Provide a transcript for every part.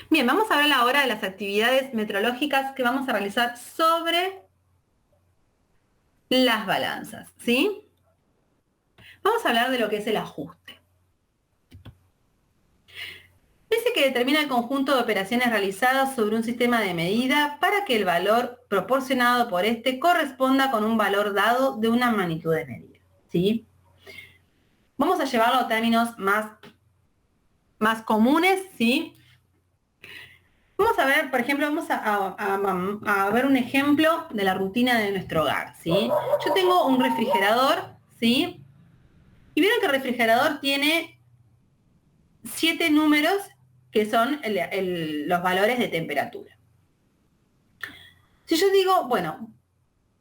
Bien, vamos a hablar ahora de las actividades meteorológicas que vamos a realizar sobre las balanzas, ¿sí? Vamos a hablar de lo que es el ajuste. Dice que determina el conjunto de operaciones realizadas sobre un sistema de medida para que el valor proporcionado por este corresponda con un valor dado de una magnitud de medida, ¿sí? Vamos a llevarlo a términos más comunes, ¿sí? Vamos a ver, por ejemplo, vamos a ver un ejemplo de la rutina de nuestro hogar, ¿sí? Yo tengo un refrigerador, ¿sí? Y vieron que el refrigerador tiene 7 números que son los valores de temperatura. Si yo digo, bueno,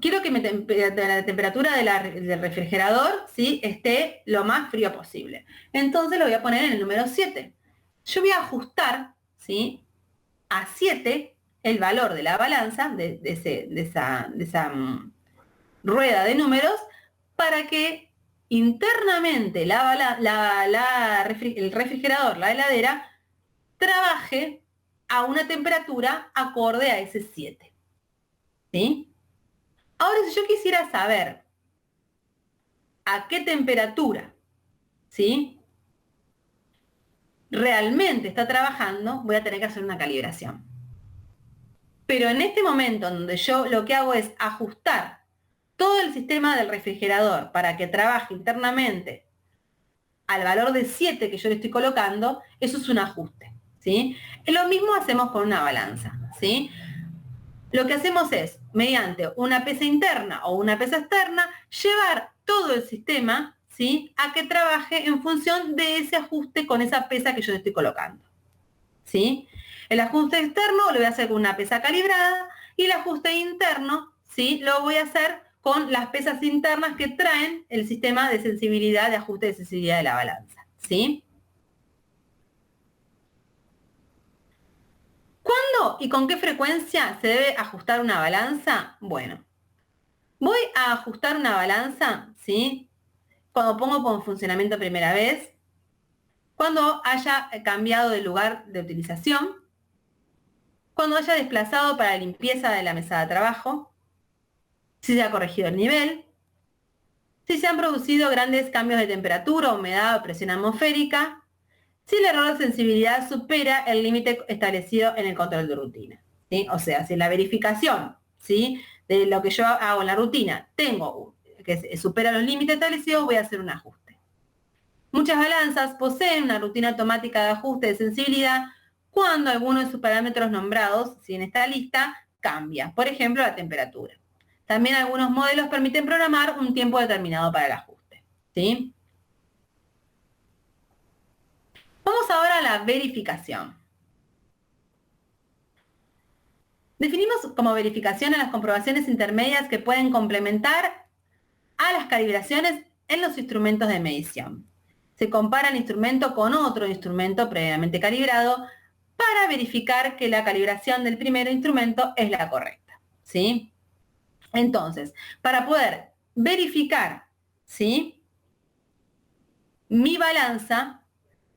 quiero que la temperatura del refrigerador, ¿sí?, esté lo más frío posible. Entonces lo voy a poner en el número 7. Yo voy a ajustar, ¿sí?, a 7 el valor de la balanza, de esa rueda de números, para que internamente el refrigerador, la heladera, trabaje a una temperatura acorde a ese 7. ¿Sí? Ahora, si yo quisiera saber a qué temperatura, ¿sí?, realmente está trabajando, voy a tener que hacer una calibración. Pero en este momento donde yo lo que hago es ajustar todo el sistema del refrigerador para que trabaje internamente al valor de 7 que yo le estoy colocando, eso es un ajuste, ¿sí? Lo mismo hacemos con una balanza, ¿sí? Lo que hacemos es, mediante una pesa interna o una pesa externa, llevar todo el sistema, ¿sí?, a que trabaje en función de ese ajuste con esa pesa que yo le estoy colocando, ¿sí? El ajuste externo lo voy a hacer con una pesa calibrada y el ajuste interno, ¿sí?, lo voy a hacer con las pesas internas que traen el sistema de sensibilidad, de ajuste de sensibilidad de la balanza, ¿sí? ¿Cuándo y con qué frecuencia se debe ajustar una balanza? Bueno, voy a ajustar una balanza, ¿sí?, cuando pongo en funcionamiento primera vez, cuando haya cambiado de lugar de utilización, cuando haya desplazado para la limpieza de la mesa de trabajo, si se ha corregido el nivel, si se han producido grandes cambios de temperatura, humedad o presión atmosférica, si el error de sensibilidad supera el límite establecido en el control de rutina, ¿sí? O sea, si la verificación, ¿sí?, de lo que yo hago en la rutina tengo que supera los límites establecidos, voy a hacer un ajuste. Muchas balanzas poseen una rutina automática de ajuste de sensibilidad cuando alguno de sus parámetros nombrados, si en esta lista, cambia. Por ejemplo, la temperatura. También algunos modelos permiten programar un tiempo determinado para el ajuste, ¿sí? Vamos ahora a la verificación. Definimos como verificación a las comprobaciones intermedias que pueden complementar a las calibraciones en los instrumentos de medición. Se compara el instrumento con otro instrumento previamente calibrado para verificar que la calibración del primer instrumento es la correcta, ¿sí? Entonces, para poder verificar, ¿sí?, mi balanza,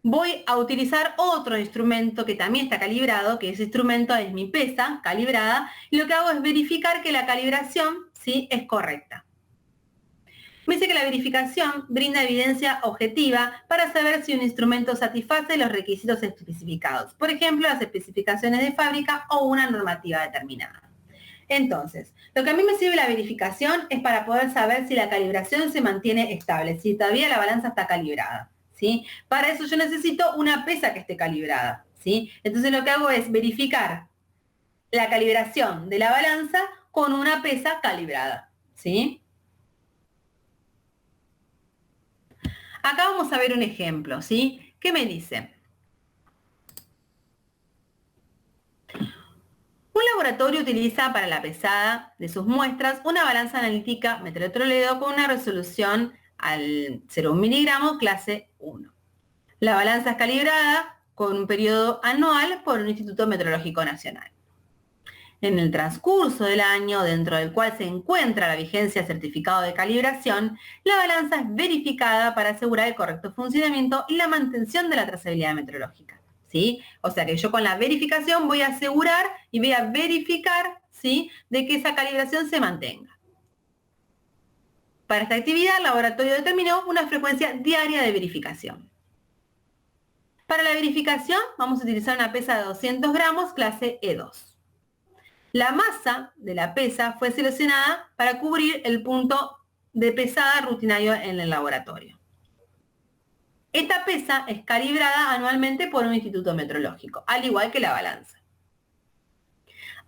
voy a utilizar otro instrumento que también está calibrado, que ese instrumento es mi pesa calibrada, y lo que hago es verificar que la calibración, ¿sí?, es correcta. Me dice que la verificación brinda evidencia objetiva para saber si un instrumento satisface los requisitos especificados, por ejemplo, las especificaciones de fábrica o una normativa determinada. Entonces, lo que a mí me sirve la verificación es para poder saber si la calibración se mantiene estable, si todavía la balanza está calibrada, ¿sí? Para eso yo necesito una pesa que esté calibrada, ¿sí? Entonces lo que hago es verificar la calibración de la balanza con una pesa calibrada, ¿sí? Acá vamos a ver un ejemplo, ¿sí? ¿Qué me dice? Un laboratorio utiliza para la pesada de sus muestras una balanza analítica Mettler-Toledo con una resolución al 0,1 miligramos clase 1. La balanza es calibrada con un periodo anual por un Instituto Meteorológico Nacional. En el transcurso del año, dentro del cual se encuentra la vigencia del certificado de calibración, la balanza es verificada para asegurar el correcto funcionamiento y la mantención de la trazabilidad meteorológica, ¿sí? O sea que yo con la verificación voy a asegurar y voy a verificar, ¿sí?, de que esa calibración se mantenga. Para esta actividad, el laboratorio determinó una frecuencia diaria de verificación. Para la verificación, vamos a utilizar una pesa de 200 gramos, clase E2. La masa de la pesa fue seleccionada para cubrir el punto de pesada rutinario en el laboratorio. Esta pesa es calibrada anualmente por un instituto metrológico, al igual que la balanza.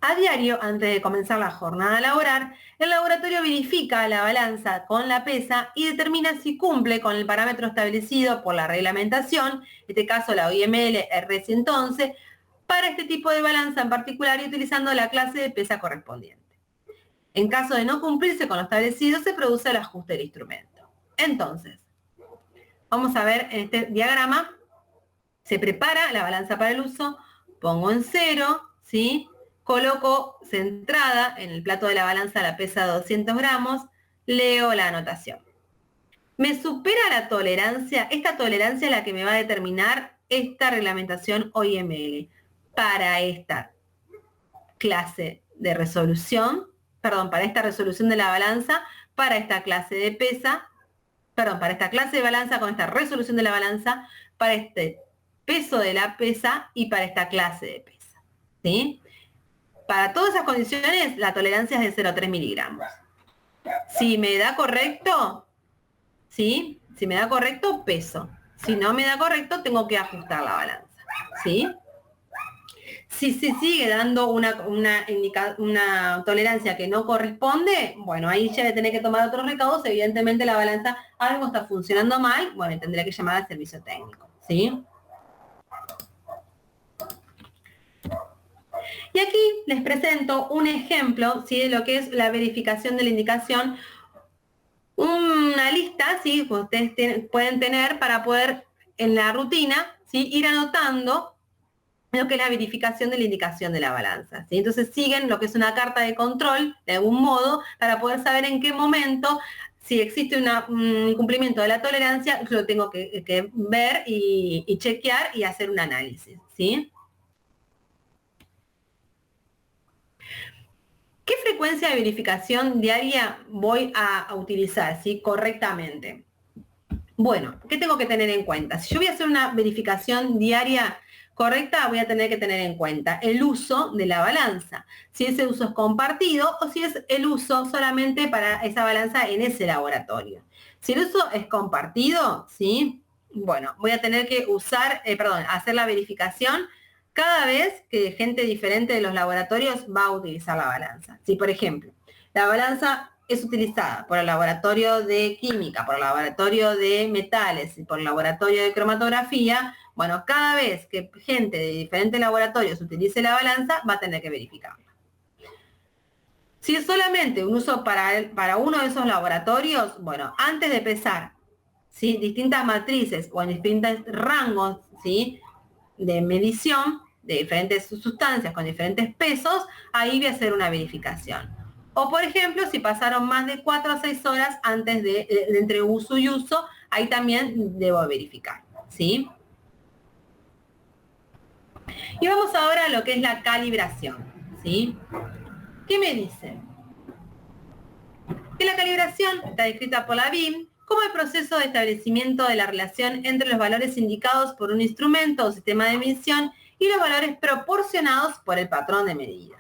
A diario, antes de comenzar la jornada laboral, el laboratorio verifica la balanza con la pesa y determina si cumple con el parámetro establecido por la reglamentación, en este caso la OIML R111, para este tipo de balanza en particular y utilizando la clase de pesa correspondiente. En caso de no cumplirse con lo establecido, se produce el ajuste del instrumento. Entonces, vamos a ver en este diagrama, se prepara la balanza para el uso, pongo en 0, ¿sí? Coloco centrada en el plato de la balanza la pesa de 200 gramos, leo la anotación. ¿Me supera la tolerancia? Esta tolerancia es la que me va a determinar esta reglamentación OIML para esta clase de resolución, para esta resolución de la balanza, para esta clase de pesa, para esta clase de balanza con esta resolución de la balanza, para este peso de la pesa y para esta clase de pesa, ¿sí? Para todas esas condiciones, la tolerancia es de 0,3 miligramos. Si me da correcto, ¿sí? Si me da correcto, peso. Si no me da correcto, tengo que ajustar la balanza, ¿sí? Si se sigue dando una tolerancia que no corresponde, bueno, ahí ya le tenés que tomar otros recaudos. Evidentemente la balanza, algo está funcionando mal, bueno, tendría que llamar al servicio técnico, ¿sí? Y aquí les presento un ejemplo, ¿sí?, de lo que es la verificación de la indicación. Una lista, ¿sí?, que ustedes pueden tener para poder en la rutina, ¿sí?, ir anotando lo que es la verificación de la indicación de la balanza, ¿sí? Entonces siguen lo que es una carta de control, de algún modo, para poder saber en qué momento, si existe un incumplimiento de la tolerancia, yo lo tengo que ver y chequear y hacer un análisis, ¿sí? ¿Qué frecuencia de verificación diaria voy a utilizar, ¿sí?, correctamente? Bueno, ¿qué tengo que tener en cuenta? Si yo voy a hacer una verificación diaria correcta, voy a tener que tener en cuenta el uso de la balanza. Si ese uso es compartido o si es el uso solamente para esa balanza en ese laboratorio. Si el uso es compartido, ¿sí?, bueno, voy a tener que hacer la verificación cada vez que gente diferente de los laboratorios va a utilizar la balanza. Si, por ejemplo, la balanza es utilizada por el laboratorio de química, por el laboratorio de metales y por el laboratorio de cromatografía, bueno, cada vez que gente de diferentes laboratorios utilice la balanza, va a tener que verificarla. Si es solamente un uso para uno de esos laboratorios, bueno, antes de pesar, ¿sí?, distintas matrices o en distintos rangos, ¿sí?, de medición de diferentes sustancias con diferentes pesos, ahí voy a hacer una verificación. O por ejemplo, si pasaron más de 4 a 6 horas antes de entre uso y uso, ahí también debo verificar, ¿sí? Y vamos ahora a lo que es la calibración, ¿sí? ¿Qué me dice? Que la calibración está descrita por la BIM como el proceso de establecimiento de la relación entre los valores indicados por un instrumento o sistema de medición y los valores proporcionados por el patrón de medida.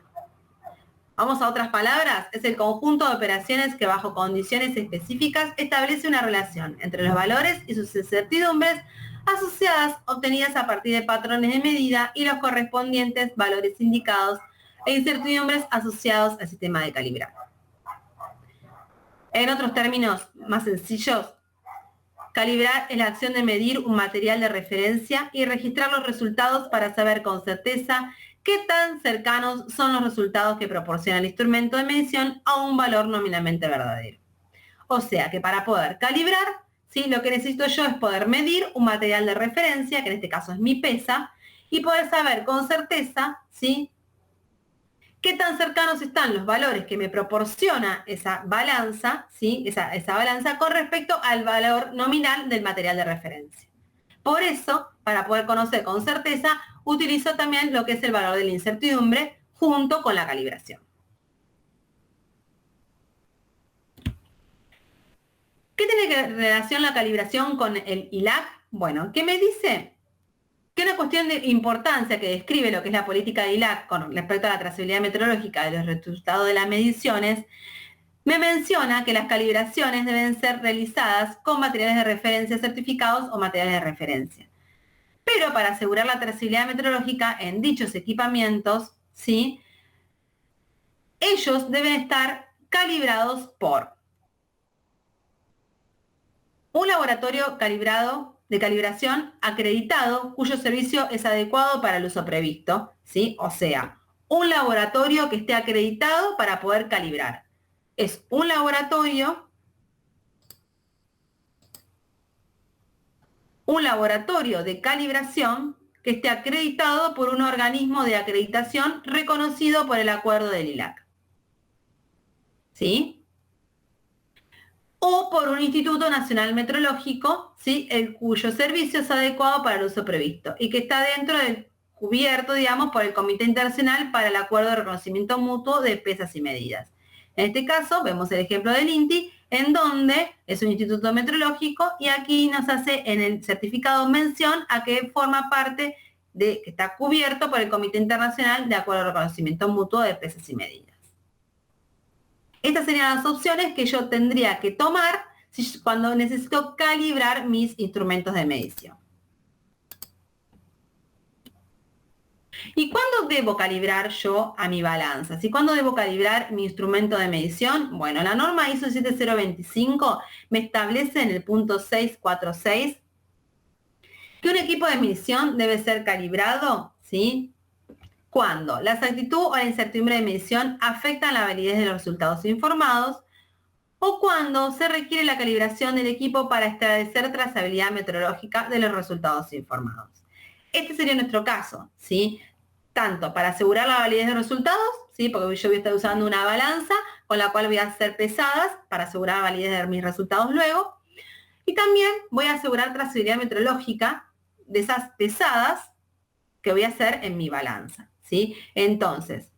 Vamos a otras palabras, es el conjunto de operaciones que bajo condiciones específicas establece una relación entre los valores y sus incertidumbres asociadas obtenidas a partir de patrones de medida y los correspondientes valores indicados e incertidumbres asociados al sistema de calibrado. En otros términos más sencillos, calibrar es la acción de medir un material de referencia y registrar los resultados para saber con certeza qué tan cercanos son los resultados que proporciona el instrumento de medición a un valor nominalmente verdadero. O sea que para poder calibrar, ¿sí?, lo que necesito yo es poder medir un material de referencia, que en este caso es mi pesa, y poder saber con certeza, ¿sí?, qué tan cercanos están los valores que me proporciona esa balanza, ¿sí?, esa balanza con respecto al valor nominal del material de referencia. Por eso, para poder conocer con certeza, utilizo también lo que es el valor de la incertidumbre junto con la calibración. ¿Qué tiene relación la calibración con el ILAC? Bueno, ¿qué me dice? Que una cuestión de importancia que describe lo que es la política de ILAC con respecto a la trazabilidad meteorológica de los resultados de las mediciones, me menciona que las calibraciones deben ser realizadas con materiales de referencia certificados o materiales de referencia. Pero para asegurar la trazabilidad meteorológica en dichos equipamientos, ¿sí?, ellos deben estar calibrados por un laboratorio de calibración acreditado cuyo servicio es adecuado para el uso previsto, ¿sí? O sea, un laboratorio que esté acreditado para poder calibrar. Es un laboratorio de calibración que esté acreditado por un organismo de acreditación reconocido por el acuerdo del ILAC. ¿Sí? O por un Instituto Nacional Meteorológico, ¿sí?, el cuyo servicio es adecuado para el uso previsto y que está dentro del cubierto, digamos, por el Comité Internacional para el Acuerdo de Reconocimiento Mutuo de Pesas y Medidas. En este caso, vemos el ejemplo del INTI, en donde es un instituto meteorológico y aquí nos hace en el certificado mención a que forma parte que está cubierto por el Comité Internacional de Acuerdo de Reconocimiento Mutuo de Pesas y Medidas. Estas serían las opciones que yo tendría que tomar cuando necesito calibrar mis instrumentos de medición. ¿Y cuándo debo calibrar yo a mi balanza? ¿Cuándo debo calibrar mi instrumento de medición? Bueno, la norma ISO 7025 me establece en el punto 646 que un equipo de medición debe ser calibrado, ¿sí?, cuando la exactitud o la incertidumbre de medición afectan la validez de los resultados informados o cuando se requiere la calibración del equipo para establecer trazabilidad meteorológica de los resultados informados. Este sería nuestro caso, ¿sí? Tanto para asegurar la validez de los resultados, ¿sí?, porque yo voy a estar usando una balanza con la cual voy a hacer pesadas para asegurar la validez de mis resultados luego, y también voy a asegurar trazabilidad meteorológica de esas pesadas que voy a hacer en mi balanza. ¿Sí? Entonces,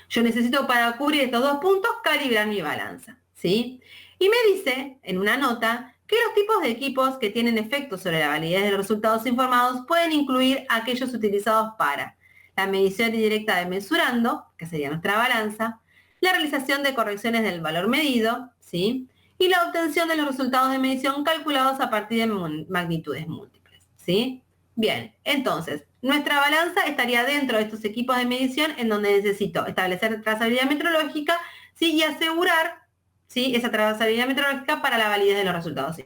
yo necesito para cubrir estos dos puntos calibrar mi balanza, ¿sí? Y me dice en una nota que los tipos de equipos que tienen efecto sobre la validez de los resultados informados pueden incluir aquellos utilizados para la medición indirecta de mesurando, que sería nuestra balanza, la realización de correcciones del valor medido, ¿sí?, y la obtención de los resultados de medición calculados a partir de magnitudes múltiples, ¿sí? Bien, entonces, nuestra balanza estaría dentro de estos equipos de medición en donde necesito establecer trazabilidad meteorológica, ¿sí?, y asegurar, ¿sí?, esa trazabilidad meteorológica para la validez de los resultados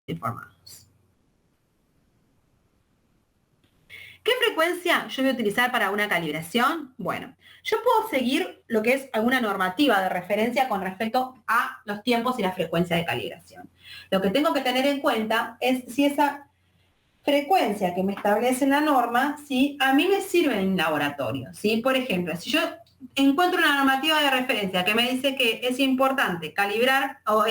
informados. ¿Qué frecuencia yo voy a utilizar para una calibración? Bueno, yo puedo seguir lo que es alguna normativa de referencia con respecto a los tiempos y la frecuencia de calibración. Lo que tengo que tener en cuenta es si esa frecuencia que me establece la norma, ¿sí?, a mí me sirve en un laboratorio, ¿sí? Por ejemplo, si yo encuentro una normativa de referencia que me dice que es importante calibrar, o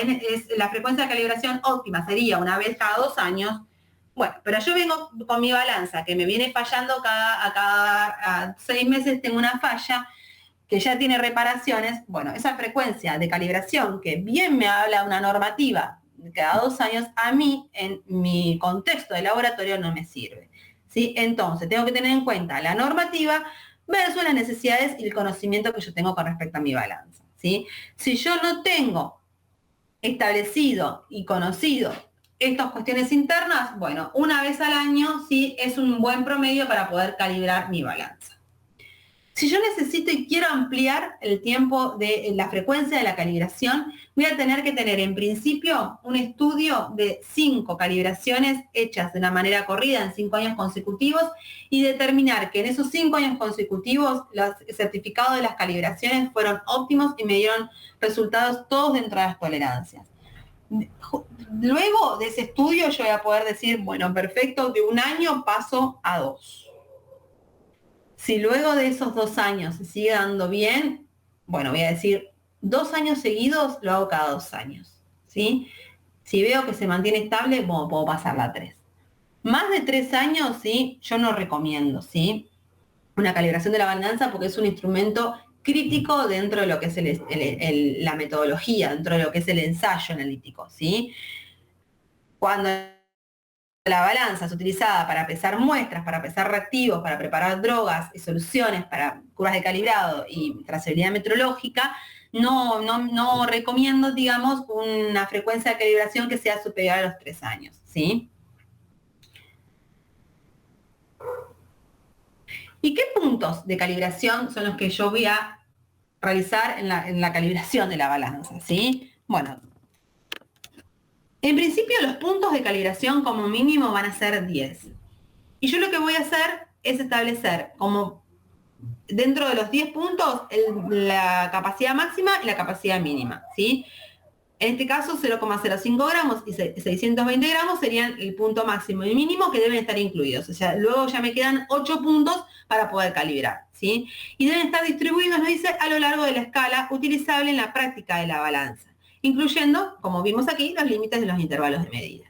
la frecuencia de calibración óptima sería una vez cada 2 años, bueno, pero yo vengo con mi balanza que me viene fallando a 6 meses tengo una falla que ya tiene reparaciones, bueno, esa frecuencia de calibración que bien me habla una normativa cada 2 años, a mí, en mi contexto de laboratorio, no me sirve, ¿sí? Entonces, tengo que tener en cuenta la normativa versus las necesidades y el conocimiento que yo tengo con respecto a mi balanza, ¿sí? Si yo no tengo establecido y conocido estas cuestiones internas, bueno, una vez al año sí es un buen promedio para poder calibrar mi balanza. Si yo necesito y quiero ampliar el tiempo de la frecuencia de la calibración, voy a tener que tener en principio un estudio de 5 calibraciones hechas de una manera corrida en 5 años consecutivos y determinar que en esos 5 años consecutivos los certificados de las calibraciones fueron óptimos y me dieron resultados todos dentro de las tolerancias. Luego de ese estudio yo voy a poder decir, bueno, perfecto, de 1 año paso a 2. Si luego de esos 2 años se sigue dando bien, bueno, voy a decir 2 años seguidos lo hago cada 2 años, ¿sí? Si veo que se mantiene estable, bueno, puedo pasarla a 3. Más de 3 años, ¿sí? Yo no recomiendo, ¿sí? Una calibración de la balanza porque es un instrumento crítico dentro de lo que es la metodología, dentro de lo que es el ensayo analítico, ¿sí? Cuando la balanza es utilizada para pesar muestras, para pesar reactivos, para preparar drogas y soluciones para curvas de calibrado y trazabilidad metrológica, no recomiendo, digamos, una frecuencia de calibración que sea superior a los 3 años, ¿sí? ¿Y qué puntos de calibración son los que yo voy a realizar en la calibración de la balanza, ¿sí? Bueno, en principio los puntos de calibración como mínimo van a ser 10. Y yo lo que voy a hacer es establecer como dentro de los 10 puntos la capacidad máxima y la capacidad mínima, ¿sí? En este caso 0,05 gramos y 620 gramos serían el punto máximo y mínimo que deben estar incluidos. O sea, luego ya me quedan 8 puntos para poder calibrar, ¿sí? Y deben estar distribuidos, nos dice, a lo largo de la escala utilizable en la práctica de la balanza, incluyendo, como vimos aquí, los límites de los intervalos de medida.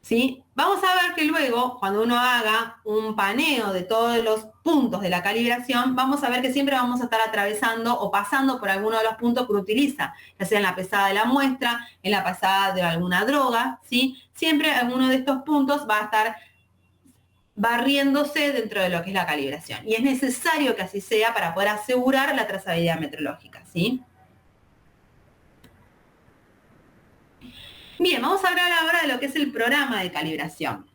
¿Sí? Vamos a ver que luego, cuando uno haga un paneo de todos los puntos de la calibración, vamos a ver que siempre vamos a estar atravesando o pasando por alguno de los puntos que uno utiliza, ya sea en la pesada de la muestra, en la pesada de alguna droga, ¿sí? Siempre alguno de estos puntos va a estar barriéndose dentro de lo que es la calibración. Y es necesario que así sea para poder asegurar la trazabilidad metrológica, ¿sí? Bien, vamos a hablar ahora de lo que es el programa de calibración.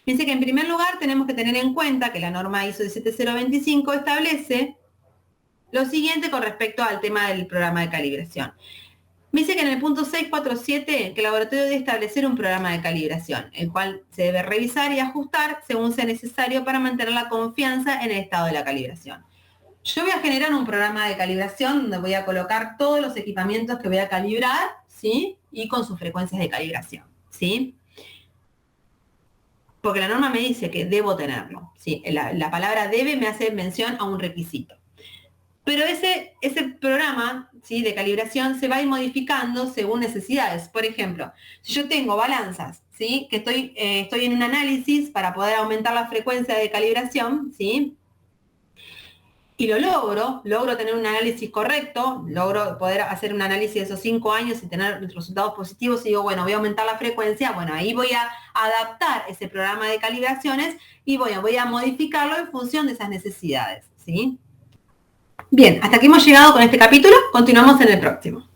Fíjense que en primer lugar tenemos que tener en cuenta que la norma ISO 17025 establece lo siguiente con respecto al tema del programa de calibración. Me dice que en el punto 647 que el laboratorio debe establecer un programa de calibración, el cual se debe revisar y ajustar según sea necesario para mantener la confianza en el estado de la calibración. Yo voy a generar un programa de calibración donde voy a colocar todos los equipamientos que voy a calibrar, ¿sí? Y con sus frecuencias de calibración, ¿sí? Porque la norma me dice que debo tenerlo, ¿sí? La palabra debe me hace mención a un requisito. Pero ese programa, ¿sí?, de calibración se va a ir modificando según necesidades. Por ejemplo, si yo tengo balanzas, ¿sí?, que estoy en un análisis para poder aumentar la frecuencia de calibración, ¿sí?, y lo logro tener un análisis correcto, logro poder hacer un análisis de esos 5 años y tener resultados positivos y digo, bueno, voy a aumentar la frecuencia, bueno, ahí voy a adaptar ese programa de calibraciones y voy a modificarlo en función de esas necesidades, ¿sí? Bien, hasta aquí hemos llegado con este capítulo, continuamos en el próximo.